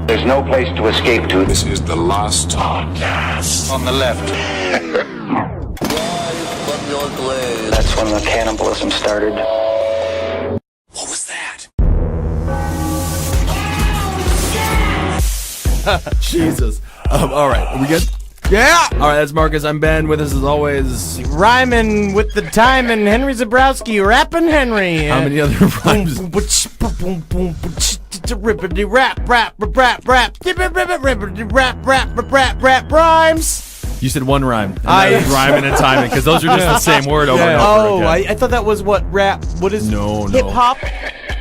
There's no place to escape to. This is the last podcast. On the left. That's when the cannibalism started. What was that? Jesus. All right, are we good? Yeah! All right, that's Marcus. I'm Ben. With us as always. Rhyming with the time and Henry Zabrowski, rapping Henry. How many other rhymes? Rippity rap, rap, rap, rap, rippity rap, rap, rap, rap, rhymes. You said one rhyme. That was rhyming and timing, because those are just the same word over and over Oh, again. I thought that was what rap, what is No. hip hop?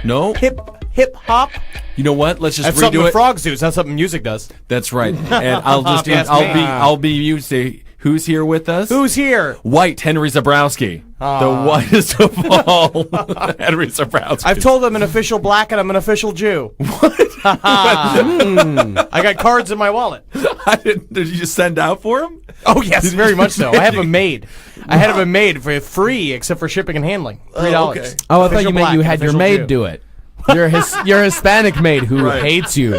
No? Hip hop? You know what? Let's just That's something redo the it. frogs do. It's not something music does. That's right. And I'll just Yes, I'll be you. Say who's here with us? Who's here? White Henry Zabrowski, the whitest of all Henry Zabrowski. I've told them I'm an official black and I'm an official Jew. What? I got cards in my wallet. Did you just send out for him? Oh yes, very much so. I have them made. I had them made for free, except for shipping and handling. $3. okay. Oh, I thought you meant you had your maid do it. Your Hispanic maid who Right. hates you,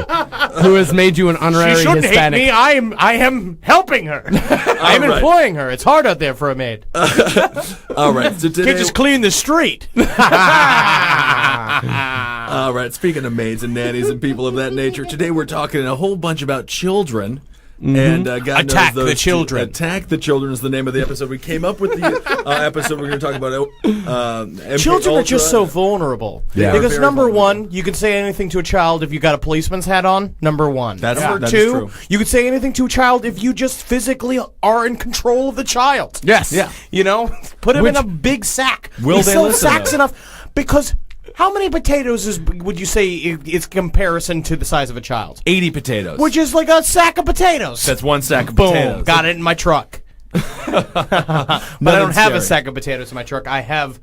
who has made you an honorary She shouldn't Hispanic. hate me. I am helping her. I am All right. employing her. It's hard out there for a maid. All right. So today, Can't just clean the street. all right. Speaking of maids and nannies and people of that nature, today we're talking a whole bunch about children. And God knows Attack the those children. Attack the Children is the name of the episode. We came up with the episode we're going to talk about. MK Children are Ultra. just so vulnerable. Yeah. Because Very number vulnerable. one, you can say anything to a child if you got a policeman's hat on. Number one. That number is two, true. you could say anything to a child if you just physically are in control of the child. Yes. Yeah. You know, put him in Which- a big sack. Will He they sells listen, sacks though? enough because how many potatoes would you say is comparison to the size of a child? 80 potatoes. Which is like a sack of potatoes. That's one sack of Boom. potatoes. Got it in my truck. But I don't have a sack of potatoes in my truck. I have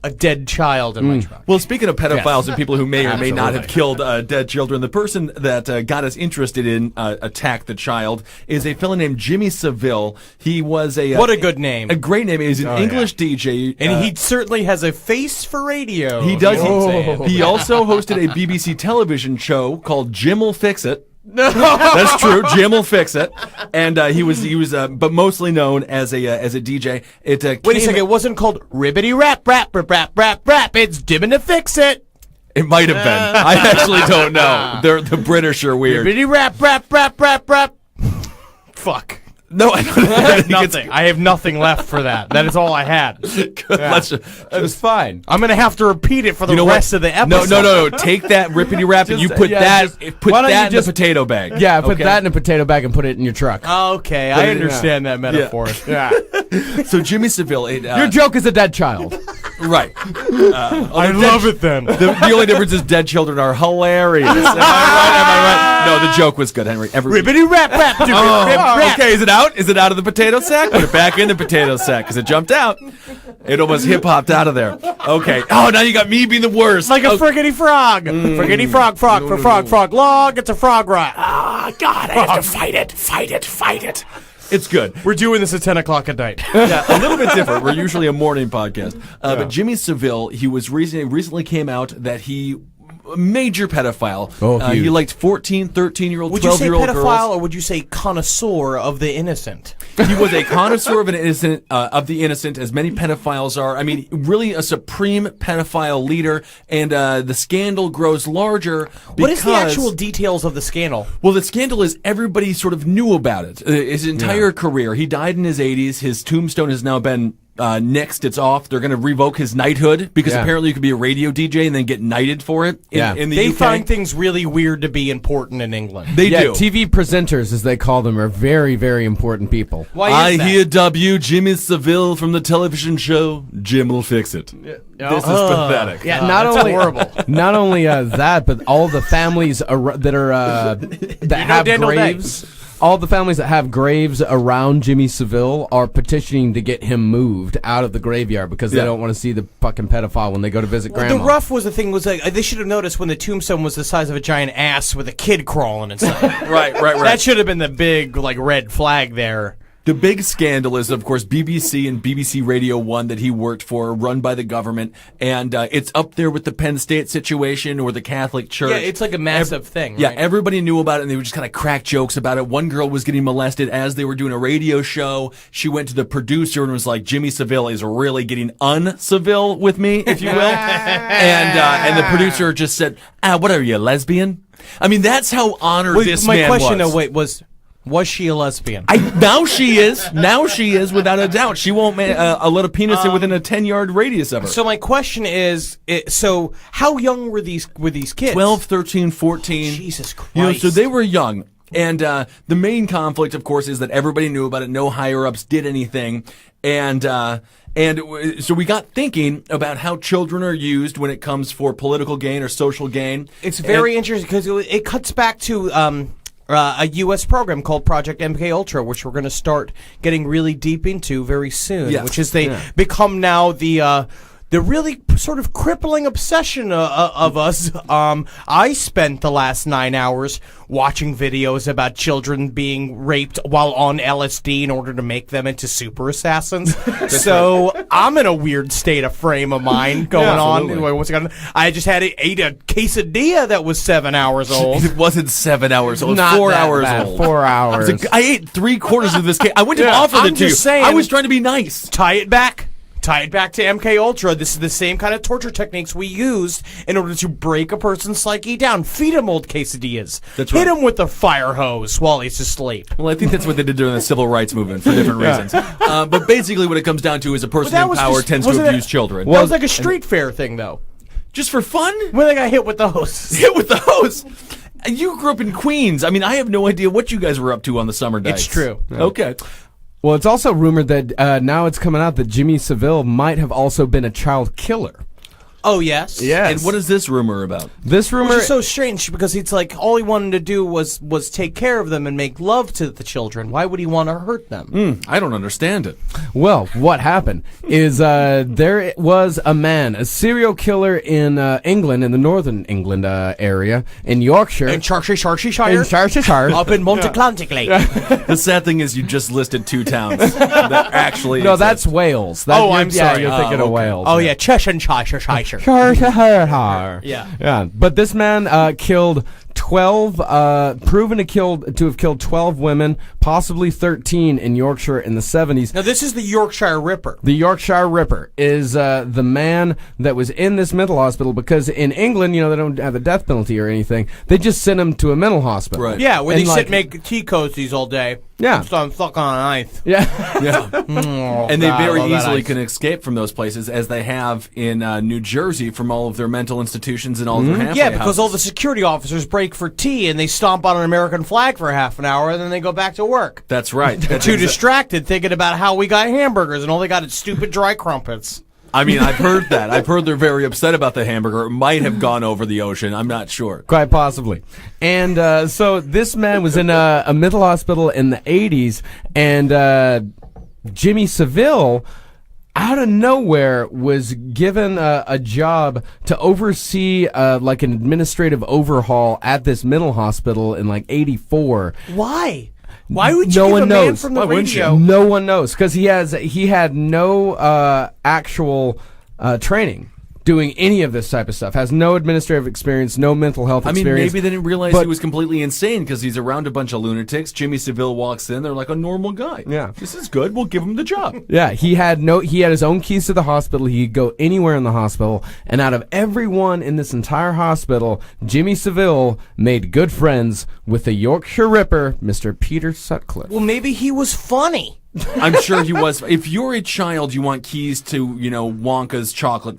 a dead child in my truck. Well, speaking of pedophiles and people who may or may not have Absolutely. killed dead children, the person that got us interested in Attack the Child is a fellow named Jimmy Savile. He was a... What a good name. A great name. He's an English DJ. And he certainly has a face for radio. He does. You know what I'm saying? He also hosted a BBC television show called Jim'll Fix It. No, that's true. Jim'll Fix It, and he was, but mostly known as a DJ. Wait a second. It wasn't called Ribbity Rap Rap Rap Rap Rap Rap. It's Dibbin' to Fix It. It might have been. I actually don't know. The British are weird. Ribbity Rap Rap Rap Rap Rap. Fuck. No, I don't think Nothing. I have nothing left for that. That is all I had. Let's It was fine. I'm gonna have to repeat it for the rest of the episode. No. Take that rippity rap and you put yeah, that just- put why don't that you in just- the potato bag. Yeah, put Okay? that in a potato bag and put it in your truck. Okay, I understand that metaphor. Yeah. So Jimmy Seville, Your joke is a dead child. right? I love it then. The only difference is dead children are hilarious. Am I right? No, the joke was good, Henry. Ribbity Rap Rap. Okay, is it out? Is it out of the potato sack? Put it back in the potato sack because it jumped out. It almost hip hopped out of there. Okay. Oh, now you got me being the worst. Like a friggity frog. Friggity frog, frog, for frog, frog, log. It's a frog rot. Oh, God, I have to fight it. Fight it. It's good. We're doing this at 10 o'clock at night. Yeah, a little bit different. We're usually a morning podcast. But Jimmy Savile, he was recently came out that he a major pedophile. Oh, huge. He liked 14, 13-year-old, Would you say 12-year-old pedophile girls. or would you say connoisseur of the innocent? He was a connoisseur of the innocent, as many pedophiles are. I mean, really a supreme pedophile leader, and the scandal grows larger. What is the actual details of the scandal? Well, the scandal is everybody sort of knew about it. His entire career. He died in his 80s. His tombstone has now been nixed. It's off. They're going to revoke his knighthood because apparently you could be a radio DJ and then get knighted for it in the They UK. find things really weird to be important in England. They Yeah, do. TV presenters, as they call them, are very, very important people. Why I is that? hear W. Jimmy Savile from the television show Jim'll Fix It. This is pathetic. Yeah, Not that's only horrible. not only that, but all the families that are that have Daniel Day. graves. All the families that have graves around Jimmy Savile are petitioning to get him moved out of the graveyard because they don't want to see the fucking pedophile when they go to visit grandma. The rough was the thing was like they should have noticed when the tombstone was the size of a giant ass with a kid crawling inside. Right. That should have been the big like red flag there. The big scandal is, of course, BBC and BBC Radio 1 that he worked for, run by the government, and it's up there with the Penn State situation or the Catholic Church. Yeah, it's like a massive thing, right? Yeah, everybody knew about it, and they would just kind of crack jokes about it. One girl was getting molested as they were doing a radio show. She went to the producer and was like, Jimmy Savile is really getting uncivil with me, if you will. and the producer just said, what are you, a lesbian? I mean, that's how honored this my man question, was. was she a lesbian? Now she is. Now she is, without a doubt. She won't let a penis in within a 10-yard radius of her. So my question is, so how young were these kids? 12, 13, 14. Jesus Christ. You know, so they were young. And the main conflict, of course, is that everybody knew about it. No higher-ups did anything. And so we got thinking about how children are used when it comes for political gain or social gain. It's very interesting because it cuts back to a U.S. program called Project MK Ultra, which we're going to start getting really deep into very soon. Yes. Which is they become now the really sort of crippling obsession of us. I spent the last 9 hours watching videos about children being raped while on LSD in order to make them into super assassins. So I'm in a weird state of frame of mind going on. Absolutely. I just ate a quesadilla that was 7 hours old. It wasn't 7 hours old. Not 4 that hours bad. old. 4 hours. I ate 3/4 of this cake. I went to offer I'm it to you. just saying- I was trying to be nice. Tie it back to MK Ultra. This is the same kind of torture techniques we used in order to break a person's psyche down. Feed him old quesadillas. That's Hit right. him with the fire hose while he's asleep. Well, I think that's what they did during the civil rights movement for different reasons. But basically what it comes down to is a person in power tends to abuse children. That was like a street fair thing, though. Just for fun? When they got hit with the hose. Hit with the hose. You grew up in Queens. I mean, I have no idea what you guys were up to on the summer nights. It's true. Okay. Well, it's also rumored that now it's coming out that Jimmy Savile might have also been a child killer. Oh, yes? Yes. And what is this rumor about? This rumor Which is so strange because it's like all he wanted to do was take care of them and make love to the children. Why would he want to hurt them? I don't understand it. Well, what happened is there was a man, a serial killer in England, in the northern England area, in Yorkshire. In Cheshire. In Cheshire. Up in Monteatlantic Lake. The sad thing is you just listed 2 towns that actually No, exist. that's Wales. I'm sorry. You're thinking of okay. Wales. Oh, yeah, Cheshire. Yeah. Yeah. But this man killed 12, proven to have killed 12 women, possibly 13 in Yorkshire in the 70s. Now, this is the Yorkshire Ripper. The Yorkshire Ripper is the man that was in this mental hospital because in England, you know, they don't have the death penalty or anything. They just send him to a mental hospital. Right. Yeah, where And they like- sit and make tea cozies all day. Yeah. So I'm stuck on an ice. Yeah. Yeah. And they God, I very love that easily ice. can escape from those places, as they have in New Jersey from all of their mental institutions and all of their halfway Yeah, because houses. all the security officers break for tea and they stomp on an American flag for half an hour and then they go back to work. That's right. That's Too distracted thinking about how we got hamburgers and all they got is stupid dry crumpets. I mean, I've heard that. I've heard they're very upset about the hamburger. It might have gone over the ocean. I'm not sure. Quite possibly. And so this man was in a mental hospital in the 80s, and Jimmy Savile, out of nowhere, was given a job to oversee like an administrative overhaul at this mental hospital in like 84. Why? Why would you No give one a man knows. from the Why wouldn't you? radio? No one knows because he had no actual training doing any of this type of stuff. Has no administrative experience, no mental health I mean, experience. maybe they didn't realize But- he was completely insane because he's around a bunch of lunatics. Jimmy Savile walks in. They're like a normal guy. Yeah. This is good. We'll give him the job. Yeah, he had his own keys to the hospital. He could go anywhere in the hospital. And out of everyone in this entire hospital, Jimmy Savile made good friends with the Yorkshire Ripper, Mr. Peter Sutcliffe. Well, maybe he was funny. I'm sure he was. If you're a child, you want keys to, Wonka's chocolate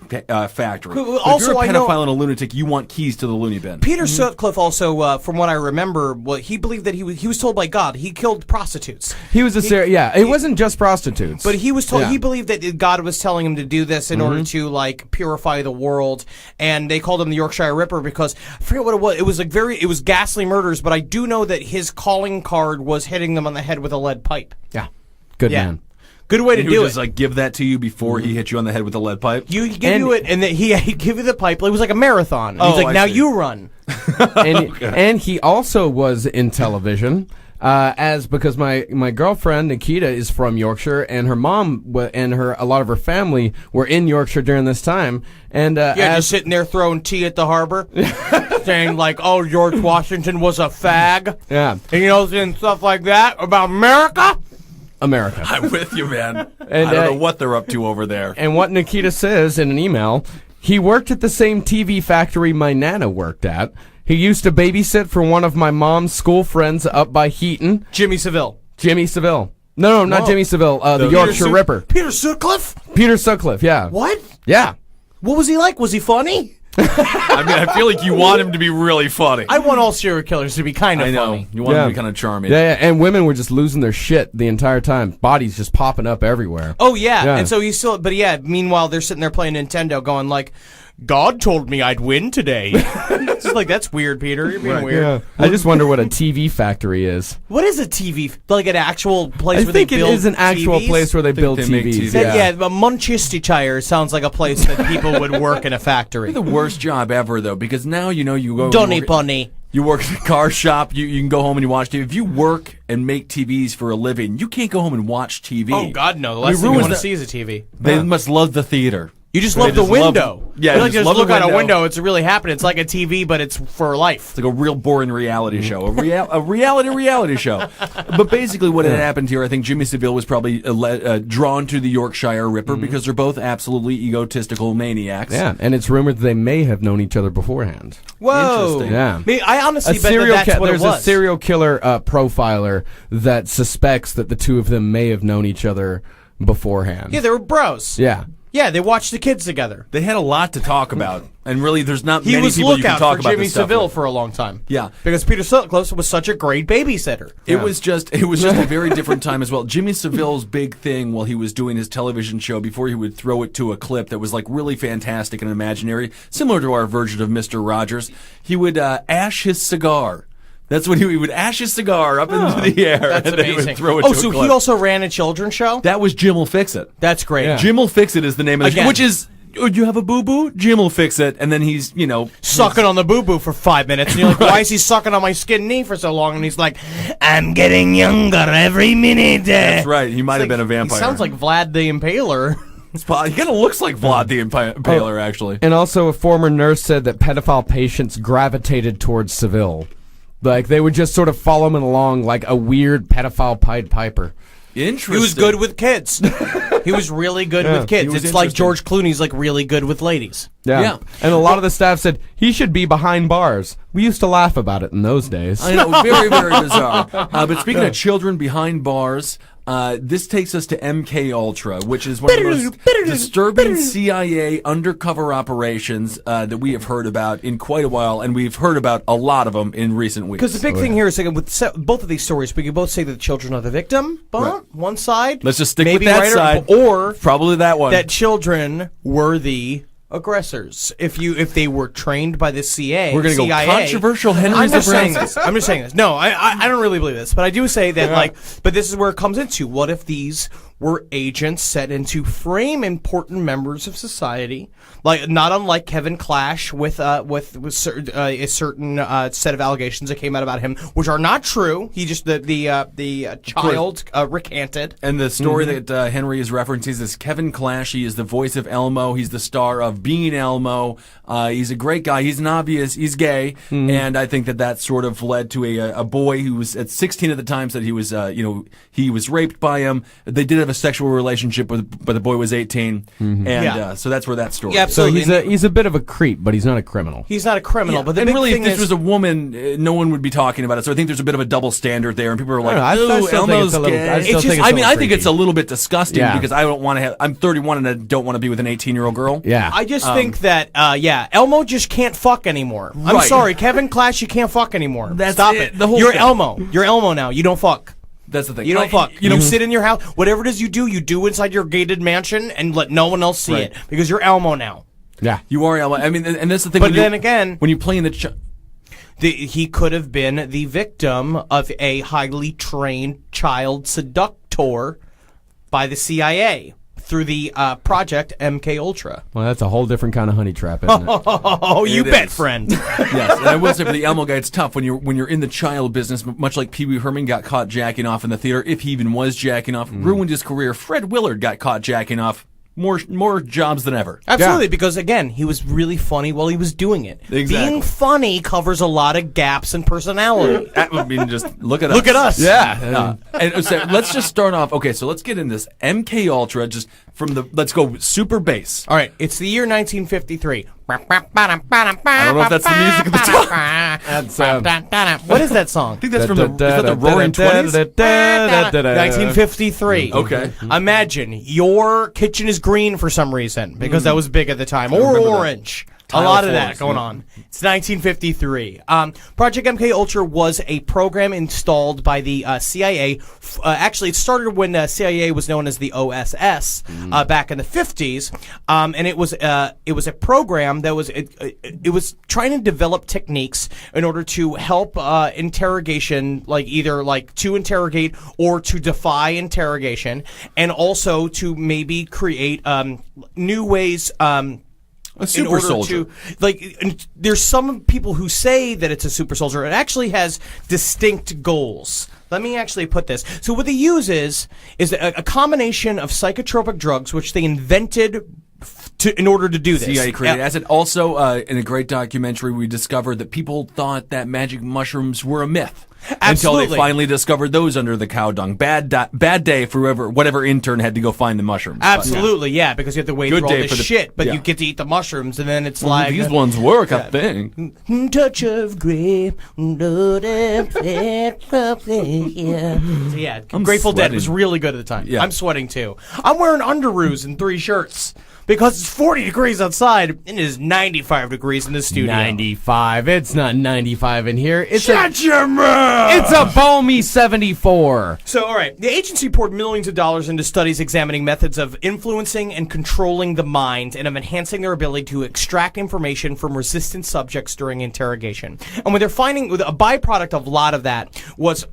factory. Well, If also, you're a I know- pedophile and a lunatic, you want keys to the loony bin. Peter Sutcliffe also, from what I remember, he believed that he was told by God he killed prostitutes. He was it wasn't just prostitutes. But he was told Yeah. he believed that God was telling him to do this in order to like purify the world, and they called him the Yorkshire Ripper because I forget what it was. It was like it was ghastly murders, but I do know that his calling card was hitting them on the head with a lead pipe. Yeah. Good Yeah. man. Good way to He do would it. just give that to you before he hit you on the head with a lead pipe. He give you it, and then he'd give you the pipe. It was like a marathon. And Oh, he's like, I now see. you run. And he also was in television. because my girlfriend Nikita is from Yorkshire, and her mom and a lot of her family were in Yorkshire during this time, and just sitting there throwing tea at the harbor, saying like, "Oh, George Washington was a fag," and stuff like that about America. I'm with you, man. And, I don't know what they're up to over there. And what Nikita says in an email, he worked at the same TV factory my Nana worked at. He used to babysit for one of my mom's school friends up by Heaton. Jimmy Savile. Jimmy Savile. No, not Jimmy Savile. The Yorkshire Ripper. Peter Sutcliffe? Peter Sutcliffe, yeah. What? Yeah. What was he like? Was he funny? I mean, I feel like you want him to be really funny. I want all serial killers to be kind of I know. funny. You want him to be kind of charming. Yeah, and women were just losing their shit the entire time. Bodies just popping up everywhere. Oh, yeah. Yeah. And so he's still, but yeah, meanwhile, they're sitting there playing Nintendo going like, God told me I'd win today. It's just like, that's weird, Peter. You're being weird. Yeah. I just wonder what a TV factory is. What is a TV? Like an actual place I where they think it build is an actual TVs? place where they build they make TVs. TVs. Yeah, but Munchestershire sounds like a place that people would work in a factory. The worst job ever, though, because now you go. Donny Bunny. You work at a car shop. You can go home and you watch TV. If you work and make TVs for a living, you can't go home and watch TV. Oh, God, no. The last thing you want to see is a TV. They must love the theater. You just They love the just love- window. Yeah, you you like just just love look the out a window. window. It's really happening. It's like a TV, but it's for life. It's like a real boring reality show, a reality show. But basically, what had happened here, I think Jimmy Savile was probably drawn to the Yorkshire Ripper because they're both absolutely egotistical maniacs. Yeah, and it's rumored they may have known each other beforehand. Whoa. Interesting. Yeah. I mean, I honestly bet that's what it There's was. a serial killer profiler that suspects that the two of them may have known each other beforehand. Yeah, they were bros. Yeah. Yeah, they watched the kids together. They had a lot to talk about, and really, there's not He many was people you can lookout talk for about Jimmy this stuff Savile with. for a long time. Yeah. Because Peter Sutcliffe was such a great babysitter. It was just a very different time as well. Jimmy Savile's big thing while he was doing his television show, before he would throw it to a clip that was like really fantastic and imaginary, similar to our version of Mr. Rogers, he would ash his cigar. That's when he would ash his cigar up into the air, That's and then he amazing. would throw it Oh, to a so clip. he also ran a children's show? That was Jim Will Fix It. That's great. Yeah. Jim Will Fix It is the name of the show, Again. which is, oh, you have a boo-boo? Jim will fix it. And then he's, Sucking on the boo-boo for 5 minutes. And you're like, why is he sucking on my skin knee for so long? And he's like, I'm getting younger every minute. That's right. He might have been a vampire. He sounds like Vlad the Impaler. He kind of looks like Vlad the Impaler, actually. And also, a former nurse said that pedophile patients gravitated towards Seville. Like, they would just sort of follow him along like a weird pedophile Pied Piper. Interesting. He was good with kids. He was really good with kids. he was It's like interesting. George Clooney's like really good with ladies. Yeah. And a lot of the staff said, he should be behind bars. We used to laugh about it in those days. I know, very, very bizarre. But speaking of children behind bars, this takes us to MK Ultra, which is one of the most disturbing CIA undercover operations that we have heard about in quite a while, and we've heard about a lot of them in recent weeks. Because the big thing here is like, with both of these stories, we can both say that the children are the victim, one side. Let's just stick maybe with that right side. or Probably that one. that children were the aggressors. If they were trained by the CIA, We're gonna go controversial Henry I'm just saying Zabrowski. this. I'm just saying this. No, I don't really believe this, but I do say that but this is where it comes into. What if these were agents set in to frame important members of society, like not unlike Kevin Clash with a certain set of allegations that came out about him, which are not true. He just the child recanted. And the story that Henry is referencing is Kevin Clash. He is the voice of Elmo. He's the star of Being Elmo. He's a great guy. He's he's gay. And I think that sort of led to a boy who was at 16 at the time said he was, he was raped by him. They did have a sexual relationship, but the boy was 18. And so that's where that story Yeah, is. So absolutely. he's a bit of a creep, but he's not a criminal. He's not a criminal, but the and big really, thing if this is, was a woman, no one would be talking about it. So I think there's a bit of a double standard there, and people are like, I "Ooh, still think Elmo's it's a little- gay." I still It's think just- it's a I mean, little I think creepy. it's a little bit disgusting Yeah. because I don't want to have. I'm 31 and I don't want to be with an 18-year-old girl. Yeah. I just think that, Elmo just can't fuck anymore. I'm Right. sorry, Kevin Clash, you can't fuck anymore. That's Stop it. it. The whole You're thing. Elmo. You're Elmo now. You don't fuck. That's the thing. You don't fuck. You know, sit in your house. Whatever it is you do inside your gated mansion and let no one else see Right. it because you're Elmo now. Yeah. you are Elmo. I mean, and that's the thing. But when you- then again, when you play in the. he could have been the victim of a highly trained child seductor by the CIA through the Project MK Ultra. Well, that's a whole different kind of honey trap, isn't it? Oh, you It bet, is. friend. Yes, and I will say for the Elmo guy, it's tough when you're in the child business. Much like Pee Wee Herman got caught jacking off in the theater, if he even was jacking off, ruined his career. Fred Willard got caught jacking off. More jobs than ever. Absolutely, because again, he was really funny while he was doing it. Exactly. Being funny covers a lot of gaps in personality. I mean, just look at us. Look at us. Yeah. And so let's just start off. Okay, so let's get in this MK Ultra. Just from the let's go super bass. All right, it's the year 1953. I don't know if that's the music of the song. That's, what is that song? I think that's from the is that the Roaring Twenties. 1953. Okay. Imagine your kitchen is green for some reason because that was big at the time, or remember that. orange. A Tile lot of floors, that going yeah. on. It's 1953. Project MK Ultra was a program installed by the CIA. Actually, it started when CIA was known as the OSS back in the 50s, and it was a program that was it was trying to develop techniques in order to help interrogation, either to interrogate or to defy interrogation, and also to maybe create new ways. A super soldier. There's some people who say that it's a super soldier. It actually has distinct goals. Let me actually put this. So what they use is a combination of psychotropic drugs, which they invented in order to do this. CIA created acid. Also, in a great documentary, we discovered that people thought that magic mushrooms were a myth. Absolutely. Until they finally discovered those under the cow dung. Bad day for whatever intern had to go find the mushrooms. Absolutely, yeah, because you have to wait Good through all day this for the- shit, but yeah. you get to eat the mushrooms, and then it's But like... these ones work, I think. Touch of grape. Yeah, I'm Grateful Dead sweating. was really good at the time. Yeah. I'm sweating too. I'm wearing underoos and 3 shirts because it's 40 degrees outside and it is 95 degrees in the studio. 95. It's not 95 in here. It's Shut your mouth! It's a balmy 74. So, all right, the agency poured millions of dollars into studies examining methods of influencing and controlling the mind and of enhancing their ability to extract information from resistant subjects during interrogation. And what they're finding, a byproduct of a lot of that was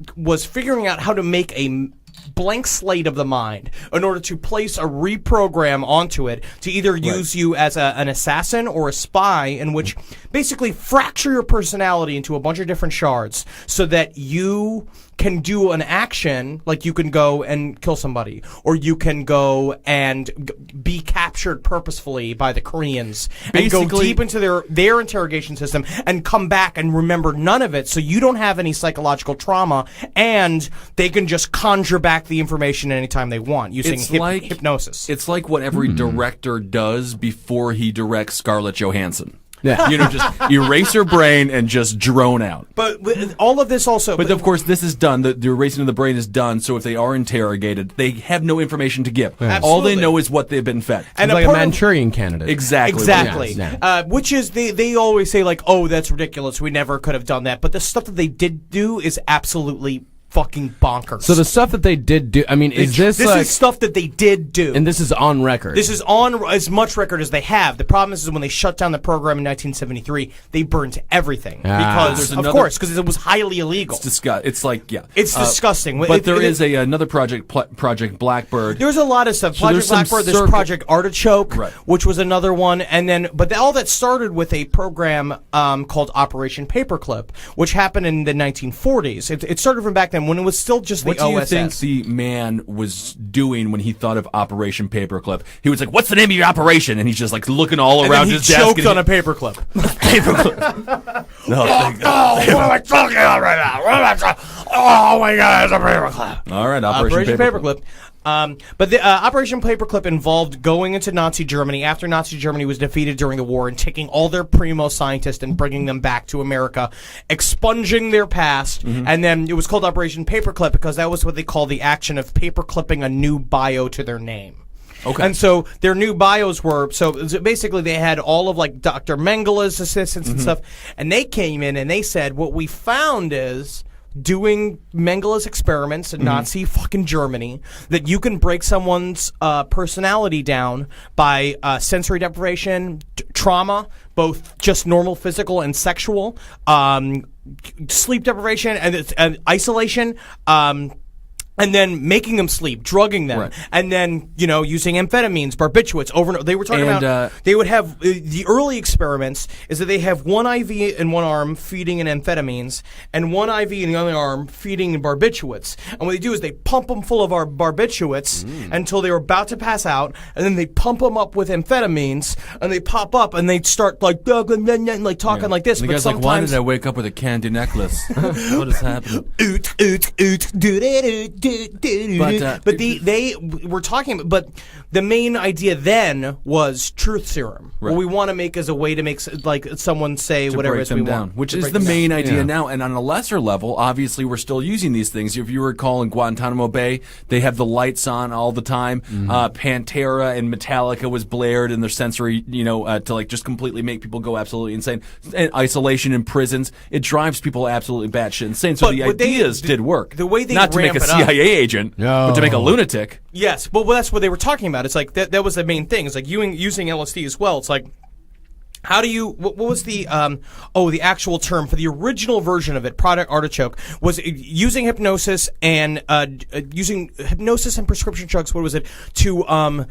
figuring out how to make a blank slate of the mind in order to place a reprogram onto it to either use you as an assassin or a spy, in which basically fracture your personality into a bunch of different shards so that you can do an action, like you can go and kill somebody, or you can go and be captured purposefully by the Koreans and go Basically- deep into their interrogation system and come back and remember none of it, so you don't have any psychological trauma, and they can just conjure back the information anytime they want using It's like hypnosis. It's like what every director does before he directs Scarlett Johansson. Yeah. Just erase her brain and just drone out. But with all of this also... But of course, this is done. The erasing of the brain is done. So if they are interrogated, they have no information to give. All Absolutely. they know is what they've been fed. It's like a part of- Manchurian candidate. Exactly. Exactly. Yeah. Which is, they always say, oh, that's ridiculous. We never could have done that. But the stuff that they did do is absolutely fucking bonkers. So the stuff that they did do, I mean, is this like... is stuff that they did do. and this is on record. This is on as much record as they have. The problem is when they shut down the program in 1973, they burned everything. Ah. There's Because, of course, because it was highly illegal. It's like, yeah. It's disgusting. But there is another project, Project Blackbird. There's a lot of stuff. So there's Project some Blackbird, there's circle- Project Artichoke, Right. which was another one, and then all that started with a program called Operation Paperclip, which happened in the 1940s. It started from back then when it was still just What the do you OSS. think the man was doing when he thought of Operation Paperclip? He was like, "What's the name of your operation?" And he's just like looking all and around then he his desk. choked and on a paperclip. No, thank God. What am I talking about right now? What am I talking? Oh my God, it's a paperclip. All right, Operation Paperclip. But the Operation Paperclip involved going into Nazi Germany after Nazi Germany was defeated during the war and taking all their primo scientists and bringing them back to America, expunging their past, and then it was called Operation Paperclip because that was what they call the action of paperclipping a new bio to their name. Okay. And so their new bios were, so basically they had all of like Dr. Mengele's assistants and stuff, and they came in and they said, what we found is, doing Mengele's experiments in Nazi fucking Germany, that you can break someone's personality down by sensory deprivation, trauma, both just normal physical and sexual, sleep deprivation and isolation, and then making them sleep, drugging them, Right. and then, using amphetamines, barbiturates over and over. They were talking about, they would have, the early experiments is that they have one IV in one arm feeding in amphetamines, and one IV in the other arm feeding in barbiturates. And what they do is they pump them full of our barbiturates until they were about to pass out, and then they pump them up with amphetamines, and they pop up, and they start like talking like this. The But guy's like, why sometimes did I wake up with a candy necklace? What is happening? But they were talking, but the main idea then was truth serum. Right. What we want to make as a way to make someone say To whatever break it is them we down, want. which To is break the them main down. idea Yeah. now. And on a lesser level, obviously, we're still using these things. If you recall, in Guantanamo Bay, they have the lights on all the time. Pantera and Metallica was blared in their sensory, to like just completely make people go absolutely insane. And isolation in prisons, it drives people absolutely batshit insane. So But the what they- ideas did work. the way they not to make ramp a it up- CIA agent, but to make a lunatic. Yes, but that's what they were talking about. It's like that was the main thing. It's like using LSD as well. It's like, how do you? What was the the actual term for the original version of it? Project Artichoke was using hypnosis and prescription drugs. What was it to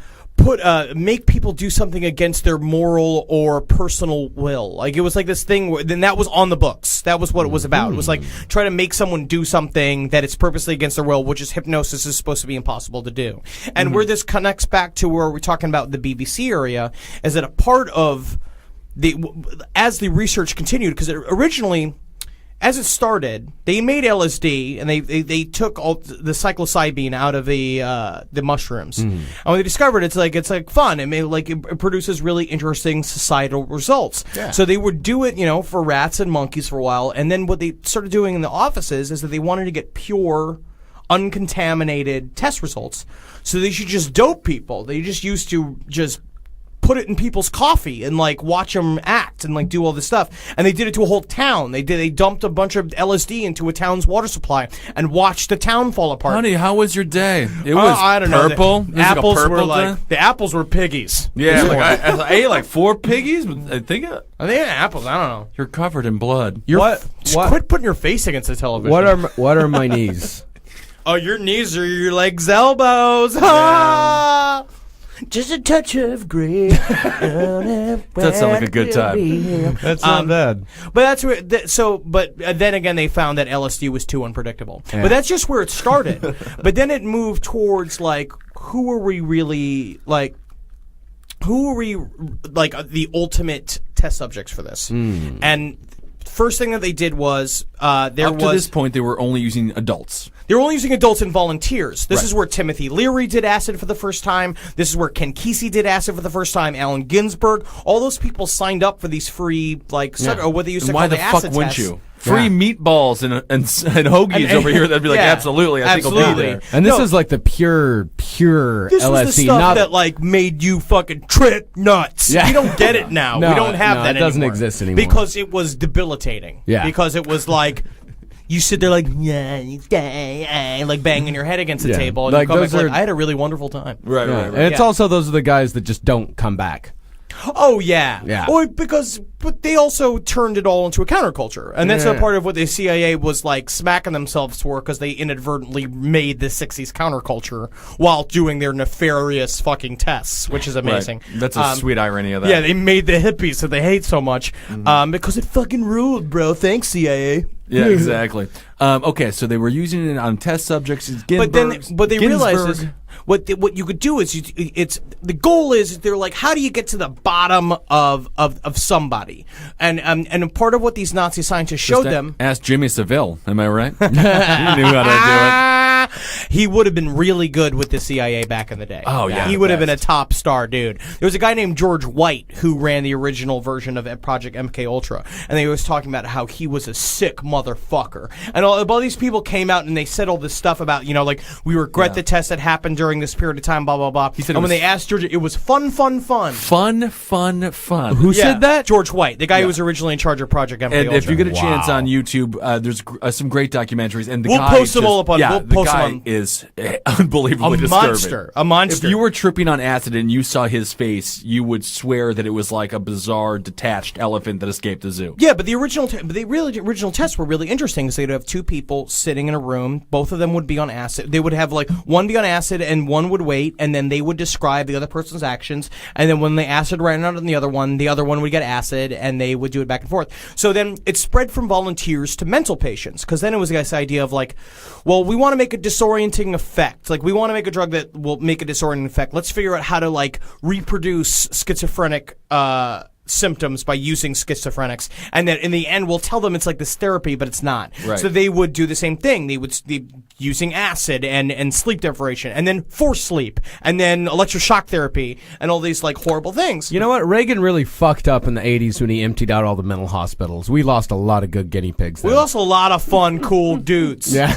make people do something against their moral or personal will? Like it was like this thing. Then that was on the books. That was what it was about. It was like try to make someone do something that is purposely against their will, which is hypnosis is supposed to be impossible to do. And where this connects back to where we're talking about the BBC area is that a part of as the research continued, because originally, as it started, they made LSD and they took all the psilocybin out of the mushrooms. And when they discovered it's like fun. It produces really interesting societal results. Yeah. So they would do it, for rats and monkeys for a while, and then what they started doing in the offices is that they wanted to get pure, uncontaminated test results. So they should just dope people. They just used to just put it in people's coffee and watch them act and do all this stuff. And they did it to a whole town. They dumped a bunch of LSD into a town's water supply and watched the town fall apart. Honey, how was your day? It was I don't purple. know. It was like a Apples purple were thing? the apples were piggies. Yeah, I ate like 4 piggies. But I think I think apples. I don't know. you're covered in blood. Just quit putting your face against the television. What are my knees? Oh, your knees are your legs, elbows. Ah! Just a touch of gray. That sounds like a good time. That's not bad. But that's where. But then again, they found that LSD was too unpredictable. Yeah. But that's just where it started. But then it moved towards who are we really Who are we the ultimate test subjects for this? And first thing that they did was Up to this point, they were only using adults. They were only using adults and volunteers. This is where Timothy Leary did acid for the first time. This is where Ken Kesey did acid for the first time. Allen Ginsberg. All those people signed up for these free, or what they used to call the acid why the fuck wouldn't tests. you? Free meatballs and hoagies over here. That'd be like, absolutely. I think I'll be there. And this is like the pure This LSD. was the stuff that made you fucking trip nuts. Yeah. We don't get it now. No, we don't have that it doesn't anymore. exist anymore. Because it was debilitating. Yeah. Because it was you sit there banging your head against the Yeah. table, and you come those back are- I had a really wonderful time. Right. And it's also those are the guys that just don't come back. Oh yeah, Yeah. Or but they also turned it all into a counterculture, and that's a part of what the CIA was smacking themselves for, because they inadvertently made the '60s counterculture while doing their nefarious fucking tests, which is amazing. Right. That's a sweet irony of that. Yeah, they made the hippies that they hate so much because it fucking ruled, bro. Thanks, CIA. Yeah, exactly. Okay, so they were using it on test subjects. But they realized what you could do is the goal is they're how do you get to the bottom of somebody, and part of what these Nazi scientists showed them. Ask Jimmy Savile. Am I right? He knew how to He would have been really good with the CIA back in the day. Oh, yeah, he the would have been a best. top star dude. There was a guy named George White who ran the original version of Project MK Ultra, and they was talking about how he was a sick motherfucker. And all these people came out and they said all this stuff about we regret the test that happened during this period of time, blah blah blah. He said and when they asked George, it was fun. Fun. Who said that? George White, the guy who was originally in charge of Project MK And Ultra. if you get a chance on YouTube, there's some great documentaries. And We'll post them all up on. We'll post them on is unbelievably A disturbing. monster. A monster. If you were tripping on acid and you saw his face, you would swear that it was like a bizarre detached elephant that escaped the zoo. Yeah, but the original tests were really interesting. So they'd have two people sitting in a room. Both of them would be on acid. They would have like one be on acid and one would wait, and then they would describe the other person's actions. And then when the acid ran out on the other one would get acid, and they would do it back and forth. So then it spread from volunteers to mental patients, because then it was this idea of like, well, we want to make a disorienting effect. Like, we want to make a drug that will make a disorienting effect. Let's figure out how to like reproduce schizophrenic symptoms by using schizophrenics, and then in the end we'll tell them it's like this therapy, but it's not. Right. So they would do the same thing. They would be using acid and sleep deprivation, and then forced sleep, and then electroshock therapy, and all these like horrible things. You know what? Reagan really fucked up in the 80s when he emptied out all the mental hospitals. We lost a lot of good guinea pigs then. We lost a lot of fun, cool dudes. Yeah.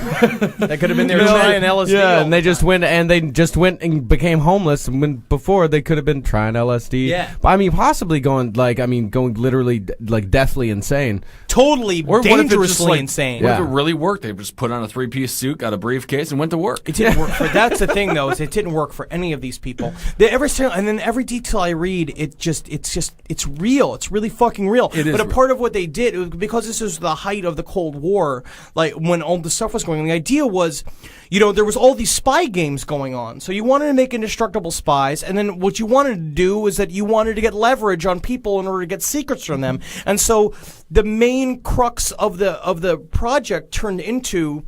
That could have been there trying LSD. Yeah, all and they the just went and became homeless, and when before they could have been trying LSD. Yeah. But I mean, possibly going literally like deathly insane. totally Or what if it just, dangerously like, insane. What if Yeah. it really worked? They just put on a 3-piece suit, got a briefcase, and went to work. It didn't work for. That's the thing, though, is it didn't work for any of these people. And then every detail I read, it's real. It's really fucking real. It is But a real. part of what they did, it was because this was the height of the Cold War, like when all the stuff was going on. The idea was, there was all these spy games going on. So you wanted to make indestructible spies, and then what you wanted to do is that you wanted to get leverage on people in order to get secrets from them. And so the main crux of the project turned into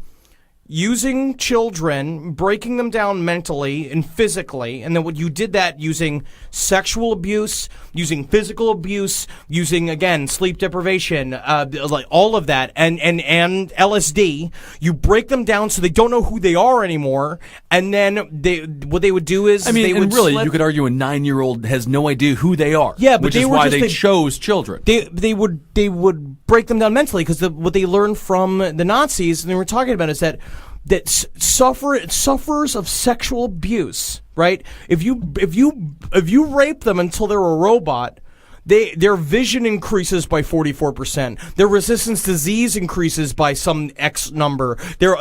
using children, breaking them down mentally and physically, and then what you did that using sexual abuse, using physical abuse, using again sleep deprivation, like all of that, and LSD. You break them down so they don't know who they are anymore, and then what they would do is I mean, they would and really, slip- you could argue a 9-year-old has no idea who they are. Yeah, but which they is were why just they a- chose children. They would break them down mentally, because what they learned from the Nazis, and they were talking about, is that sufferers of sexual abuse, right? If you rape them until they're a robot, their vision increases by 44%. Their resistance to disease increases by some X number. Their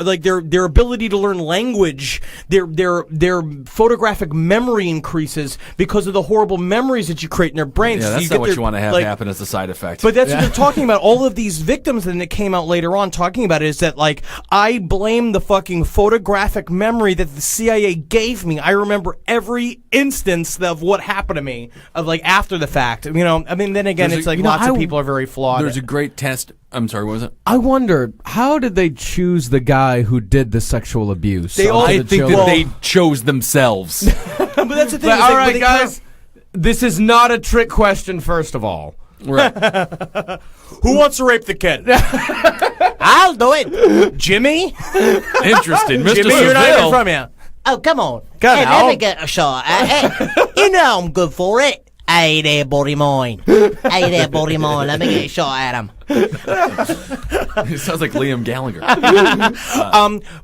ability to learn language, their photographic memory increases because of the horrible memories that you create in their brains. Yeah, So that's you not get what their, you want to have like, happen as a side effect. but that's what they're talking about. All of these victims, and it came out later on talking about it, is that, like, I blame the fucking photographic memory that the CIA gave me. I remember every instance of what happened to me, of like after the fact. I mean, then again, There's it's like a- lots of people are very flawed. There's a great test. I'm sorry, what was it? I wonder, how did they choose the guy who did the sexual abuse? They all- onto I the think children? that they chose themselves. but that's the thing. But, is, all like, right, they guys, this is not a trick question, first of all. Right. who wants to rape the kid? I'll do it, Jimmy. Interesting. Mr. Jimmy, you're not even Seville. from here. Oh, come on. Come hey, on. let me get a shot at it. You know I'm good for it. Hey there, body mine. Hey there, body mine. Let me get a shot at him. It sounds like Liam Gallagher.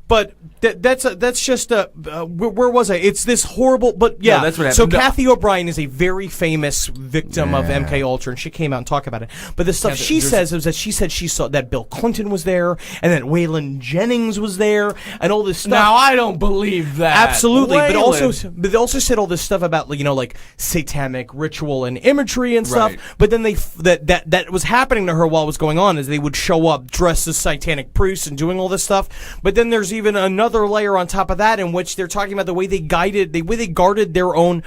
But that's just where was I? It's this horrible. But yeah, No, that's what So happened. No. Kathy O'Brien is a very famous victim of MK Ultra, and she came out and talked about it. But the stuff she says is that she said she saw that Bill Clinton was there, and that Waylon Jennings was there, and all this stuff. Now, I don't believe that. Absolutely, but Waylon. they also said all this stuff about like satanic ritual and imagery and stuff. Right. But then that was happening to her while it was going on, is they would show up dressed as satanic priests and doing all this stuff. But then there's even another layer on top of that, in which they're talking about the way they guarded their own.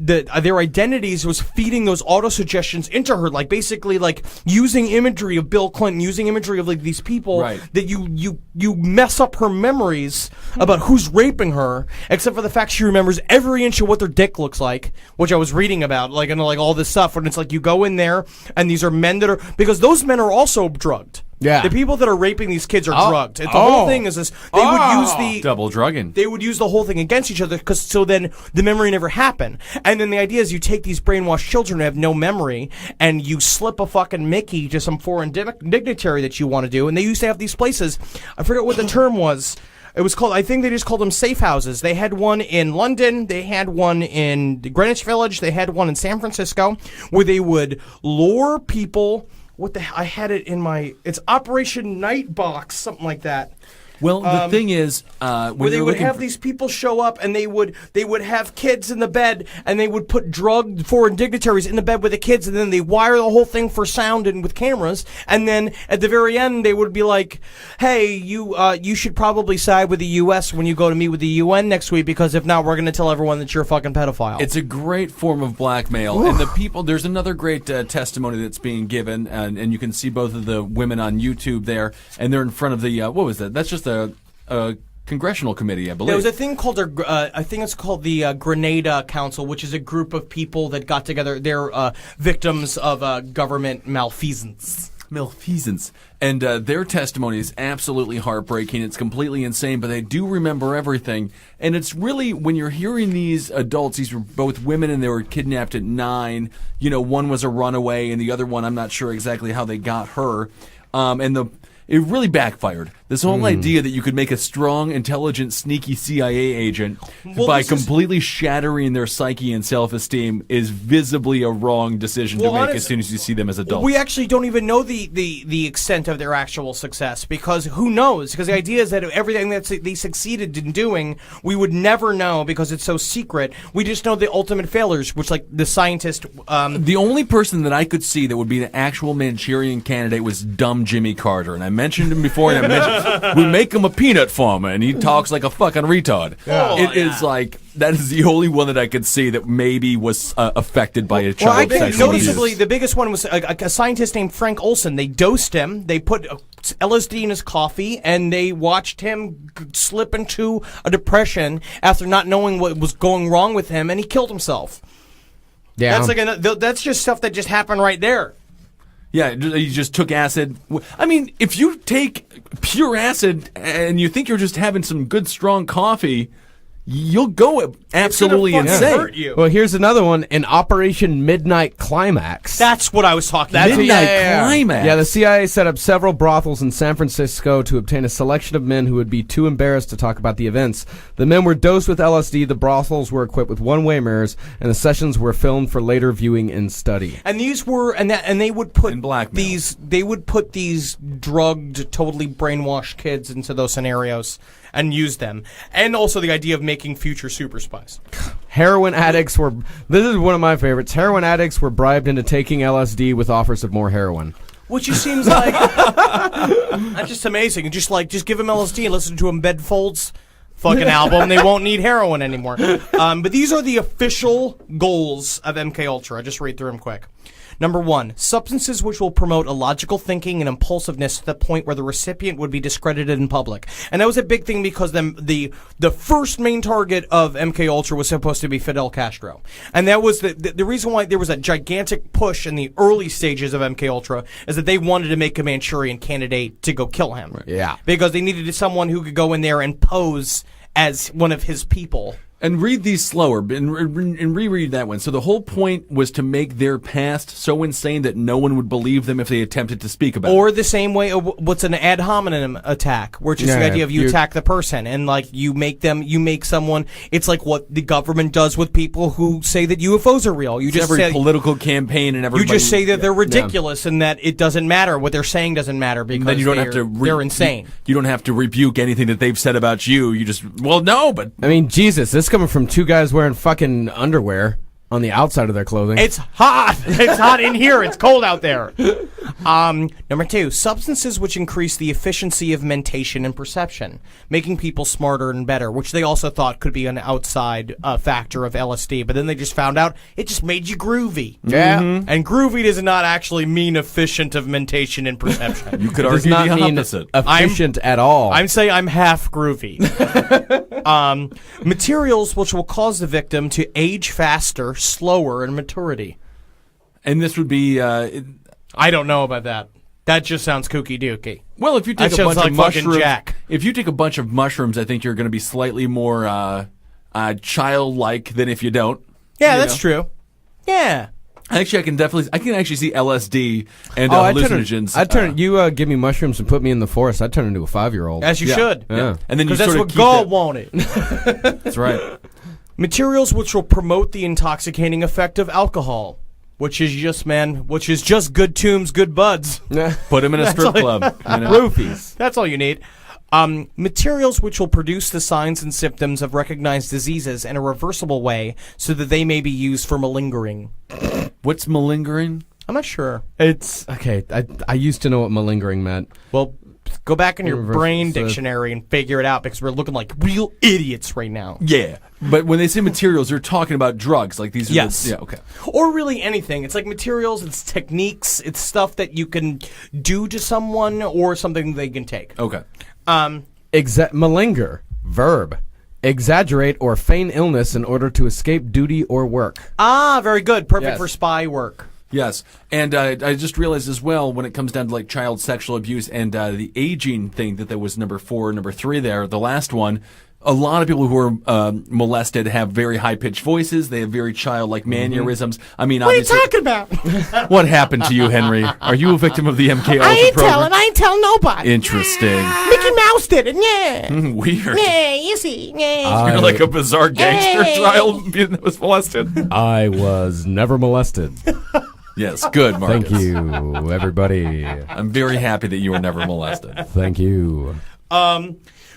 Their identities was feeding those auto-suggestions into her, like basically like using imagery of Bill Clinton, using imagery of like these people, Right. that you mess up her memories about who's raping her, except for the fact she remembers every inch of what their dick looks like, which I was reading about, like, and like all this stuff, and it's like you go in there and these are men that are, because those men are also drugged. Yeah. The people that are raping these kids are drugged. The whole thing is this, they would use the Double drugging. they would use the whole thing against each other, because so then the memory never happened. And then the idea is you take these brainwashed children who have no memory, and you slip a fucking Mickey to some foreign dignitary that you want to do. And they used to have these places. I forget what the term was. It was called, I think they just called them safe houses. They had one in London. They had one in Greenwich Village. They had one in San Francisco, where they would lure people. I had it in it's Operation Nightbox, something like that. Well, the thing is, where when they you're would looking have for- these people show up and they would have kids in the bed and they would put drugged foreign dignitaries in the bed with the kids and then they wire the whole thing for sound and with cameras and then at the very end they would be like, hey, you should probably side with the U.S. when you go to meet with the UN next week because if not we're going to tell everyone that you're a fucking pedophile. It's a great form of blackmail, and the people. There's another great testimony that's being given, and you can see both of the women on YouTube there, and they're in front of the what was that? That's just a congressional committee, I believe. There was a thing called I think it's called the Grenada Council, which is a group of people that got together. They're victims of government malfeasance. Malfeasance. And their testimony is absolutely heartbreaking. It's completely insane, but they do remember everything. And it's really, when you're hearing these adults, these were both women and they were kidnapped at 9. You know, one was a runaway and the other one, I'm not sure exactly how they got her. It really backfired. This whole idea that you could make a strong, intelligent, sneaky CIA agent by completely shattering their psyche and self-esteem is visibly a wrong decision to make as soon as you see them as adults. We actually don't even know the extent of their actual success because who knows? Because the idea is that everything that they succeeded in doing, we would never know because it's so secret. We just know the ultimate failures, which like the scientist. The only person that I could see that would be an actual Manchurian candidate was dumb Jimmy Carter, and I mentioned him before. And I mentioned we make him a peanut farmer, and he talks like a fucking retard. It is like that is the only one that I could see that maybe was affected by a child I think sexual noticeably abuse. the biggest one was a scientist named Frank Olson. They dosed him. They put LSD in his coffee, and they watched him slip into a depression after not knowing what was going wrong with him, and he killed himself. Yeah. That's just stuff that just happened right there. Yeah, you just took acid. I mean, if you take pure acid and you think you're just having some good, strong coffee, you'll go absolutely It's gonna fucking insane. hurt you. Well, here's another one. In Operation Midnight Climax. That's what I was talking about. Midnight Climax. Yeah, the CIA set up several brothels in San Francisco to obtain a selection of men who would be too embarrassed to talk about the events. The men were dosed with LSD, the brothels were equipped with one-way mirrors, and the sessions were filmed for later viewing and study. And these were, and they would put And blackmail. they would put these drugged, totally brainwashed kids into those scenarios and use them. And also the idea of making future super spies. Heroin addicts were, this is one of my favorites, heroin addicts were bribed into taking LSD with offers of more heroin. Which just seems like, that's just amazing. Just give them LSD and listen to them Bed Folds fucking album. They won't need heroin anymore. But these are the official goals of MK Ultra. I just read through them quick. Number 1, substances which will promote illogical thinking and impulsiveness to the point where the recipient would be discredited in public. And that was a big thing because the first main target of MK Ultra was supposed to be Fidel Castro. And that was the reason why there was a gigantic push in the early stages of MK Ultra is that they wanted to make a Manchurian candidate to go kill him. Yeah. Because they needed someone who could go in there and pose as one of his people. And read these slower and reread that one. So the whole point was to make their past so insane that no one would believe them if they attempted to speak about it. Or the same way, what's an ad hominem attack, which is the Yeah, idea of you attack the person and like you make someone. It's like what the government does with people who say that UFOs are real. You just every say political campaign and you everybody. just say that they're ridiculous and that it doesn't matter. What they're saying doesn't matter because then you don't have to. they're insane. You don't have to rebuke anything that they've said about you. You just no, but I mean, Jesus, this coming from two guys wearing fucking underwear on the outside of their clothing. It's hot. It's hot in here. It's cold out there. Number 2, substances which increase the efficiency of mentation and perception, making people smarter and better, which they also thought could be an outside factor of LSD. But then they just found out it just made you groovy. Yeah. And groovy does not actually mean efficient of mentation and perception. you could Does argue not the mean opposite. efficient at all. I'm saying I'm half groovy. Materials which will cause the victim to age faster, slower in maturity. And this would be. I don't know about that. That just sounds kooky dooky. Well, if you take That a bunch sounds of like fucking mushrooms, Jack. if you take a bunch of mushrooms, I think you're going to be slightly more childlike than if you don't. Yeah, You that's know? true. Yeah. Actually, I can actually see LSD and I'd hallucinogens. you give me mushrooms and put me in the forest, I'd turn into a 5-year-old. As you Yeah. should. Yeah. and then you Because that's sort what of keep God that- wanted. That's right. Materials which will promote the intoxicating effect of alcohol, which is just good tombs, good buds. Put him in a strip club. You know? Roofies. That's all you need. Materials which will produce the signs and symptoms of recognized diseases in a reversible way so that they may be used for malingering. What's malingering? I'm not sure. It's okay. I used to know what malingering meant. Well, go back in your Reverse- brain so- dictionary and figure it out because we're looking like real idiots right now. Yeah. But when they say materials, they're talking about drugs. Like these are Yes. yeah, okay. Or really anything. It's like materials, it's techniques, it's stuff that you can do to someone or something they can take. Okay. Malinger, verb. Exaggerate or feign illness in order to escape duty or work. Very good. Perfect Yes. for spy work. Yes, and I just realized as well when it comes down to like child sexual abuse and the aging thing that was number 4, number 3 there, the last one. A lot of people who are molested have very high pitched voices. They have very childlike mannerisms. I mean, What are you obviously, talking about? what happened to you, Henry? Are you a victim of the MK Ultra program? I ain't telling nobody. Interesting. Mickey Mouse did it, yeah. Weird. Yeah, you see, yeah. You're like a bizarre gangster Hey. child that was molested. I was never molested. Yes, good, Marcus. Thank you, everybody. I'm very happy that you were never molested. Thank you.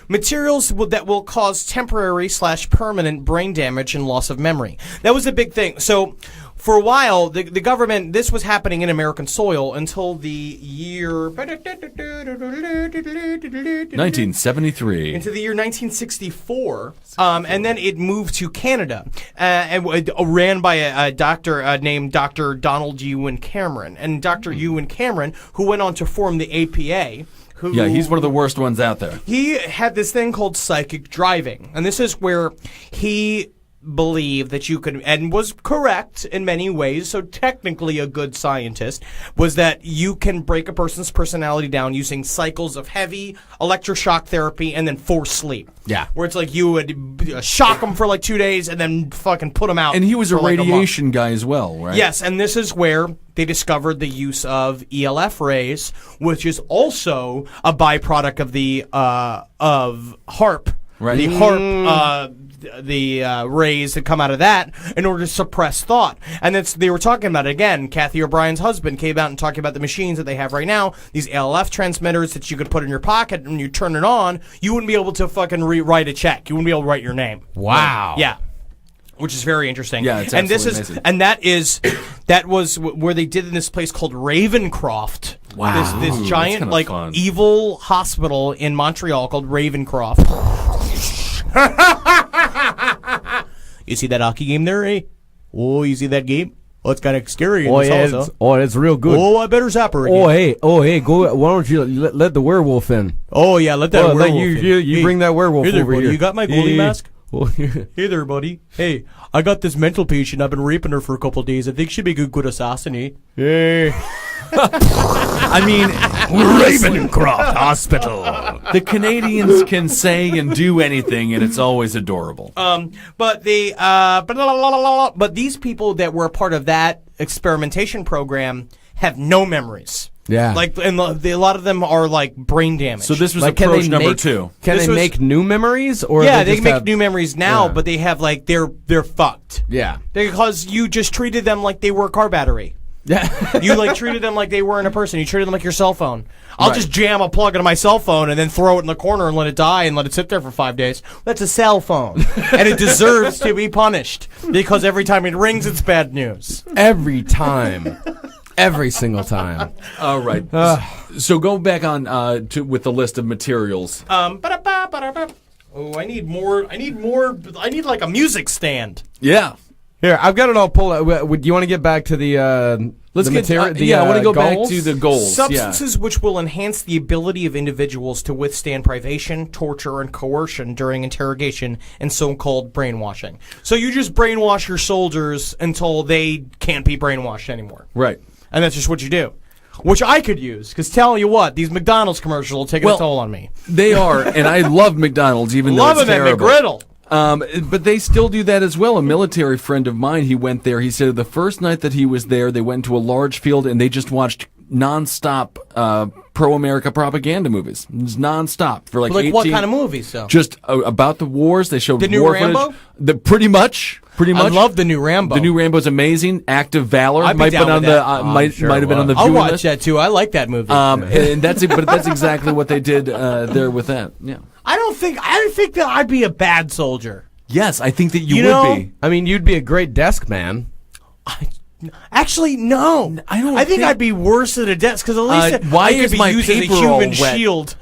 Materials that will cause temporary / permanent brain damage and loss of memory. That was a big thing. So, for a while, the government, this was happening in American soil until the year 1973. into the year 1964, and then it moved to Canada, and ran by a doctor named Dr. Donald Ewan Cameron. And Dr. Ewan Cameron, who went on to form the APA, Yeah, he's one of the worst ones out there. he had this thing called psychic driving, and this is where he believed that you could, and was correct in many ways, so technically a good scientist, was that you can break a person's personality down using cycles of heavy electroshock therapy and then forced sleep. Yeah. Where it's like you would shock them for like 2 days and then fucking put them out. And he was a for like month. radiation guy as well, right? Yes, and this is where they discovered the use of ELF rays, which is also a byproduct of the of HARP. Right. The HARP, the rays that come out of that in order to suppress thought. And they were talking about it again. Kathy O'Brien's husband came out and talking about the machines that they have right now, these ELF transmitters that you could put in your pocket, and when you turn it on, you wouldn't be able to fucking write a check. You wouldn't be able to write your name. Wow. Yeah. Which is very interesting. Yeah, it's and this is absolutely amazing. That was where they did in this place called Ravencroft. Wow. This Ooh, giant that's like kinda fun. evil hospital in Montreal called Ravencroft. You see that hockey game there, eh? Oh, you see that game? Oh, it's kind of scary. Oh, yeah, it's real good. Oh, I better zap her again. Oh, hey, go. Why don't you let the werewolf in? Oh, yeah, let that Well, werewolf you in. you Hey, bring that werewolf hey there, over buddy, here. You got my goalie mask? Oh, Hey there, buddy. Hey, I got this mental patient. I've been raping her for a couple of days. I think she'd be a good assassin, eh? I mean, Ravencroft Hospital. the Canadians can say and do anything, and it's always adorable. But these people that were a part of that experimentation program have no memories. Yeah. Like, and a lot of them are like brain damaged. So this was Like, can approach they number make- 2. Can This they was- make new memories, or yeah, they just can make have- new memories now, Yeah. but they have like they're fucked Yeah. because you just treated them like they were a car battery. Yeah. You like treated them like they weren't a person. You treated them like your cell phone. I'll Right. just jam a plug into my cell phone and then throw it in the corner and let it die and let it sit there for 5 days. That's a cell phone, and it deserves to be punished because every time it rings, it's bad news. Every time. Every single time. All right. So go back on with the list of materials. Ba-da-ba. Oh, I need more. I need like a music stand. Yeah. Here, I've got it all pulled out. Do you want to get back to the Let's the get. material? I want to go back goals? to the goals. Substances which will enhance the ability of individuals to withstand privation, torture, and coercion during interrogation and so-called brainwashing. So you just brainwash your soldiers until they can't be brainwashed anymore. Yeah. Right. And that's just what you do. Which I could use, because tell you what, these McDonald's commercials will take a toll on me. They are, and I love McDonald's, even though Love it's them at terrible. McGriddle. But they still do that as well. A military friend of mine, he went there. He said the first night that he was there, they went to a large field and they just watched nonstop pro-America propaganda movies. It was nonstop for like Like 18, what kind of movies, though? Just about the wars. They showed The new war Rambo? footage. Pretty much. Pretty much. I love the new Rambo. The new Rambo's amazing. Act of Valor I'd be might down been on with the that. might sure have been on the I'll viewing watch list. that too. I like that movie. And that's exactly what they did there with that. Yeah. I don't think that I'd be a bad soldier. Yes, I think that you, You would know, be. I mean, you'd be a great desk man. Actually, no. I don't think think- I'd be worse at a desk because at least why I could is be my used as a paper all human wet? shield